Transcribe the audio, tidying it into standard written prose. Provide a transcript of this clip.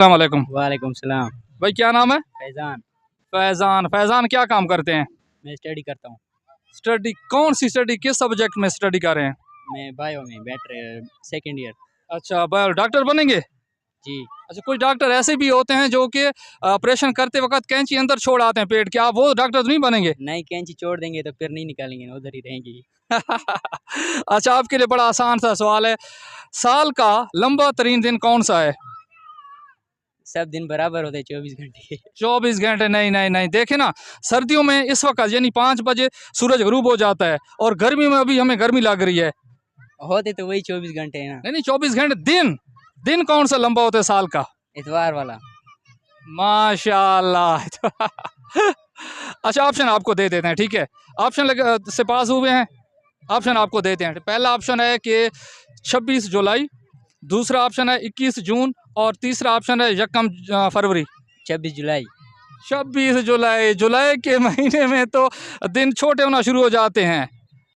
अस्सलाम वालेकुम। वालेकुम सलाम। भाई क्या नाम है? फैज़ान। फैज़ान। फैज़ान क्या काम करते हैं? मैं स्टडी करता हूँ। स्टडी कौन सी स्टडी, किस सब्जेक्ट में स्टडी कर रहे हैं? मैं बायो में सेकंड ईयर। अच्छा, बायो डॉक्टर बनेंगे? जी। अच्छा, कुछ डॉक्टर ऐसे भी होते हैं जो कि ऑपरेशन करते वक्त कैंची अंदर छोड़ आते हैं पेट के, आप वो डॉक्टर तो नहीं बनेंगे? नई कैंची छोड़ देंगे तो फिर नहीं निकालेंगे ना, उधर ही रहेंगी। अच्छा, आपके लिए बड़ा आसान सा सवाल है, साल का लंबा तरीन दिन कौन सा है? सब दिन बराबर होते 24 घंटे। 24 घंटे? नहीं नहीं नहीं, देखे ना, सर्दियों में इस वक्त यानी 5 बजे सूरज गरूब हो जाता है, और गर्मी में अभी हमें गर्मी लग रही है। होते तो वही 24 घंटे है ना। नहीं नहीं, 24 घंटे। दिन दिन कौन सा लंबा होता है साल का? इतवार वाला। माशाल्लाह। अच्छा, ऑप्शन आपको दे देते हैं, ठीक है? ऑप्शन से पास हुए हैं, ऑप्शन आपको देते हैं। पहला ऑप्शन है कि 26 जुलाई, दूसरा ऑप्शन है 21 जून, और तीसरा ऑप्शन है 1 फरवरी। 26 जुलाई। 26 जुलाई। जुलाई के महीने में तो दिन छोटे होना शुरू हो जाते हैं।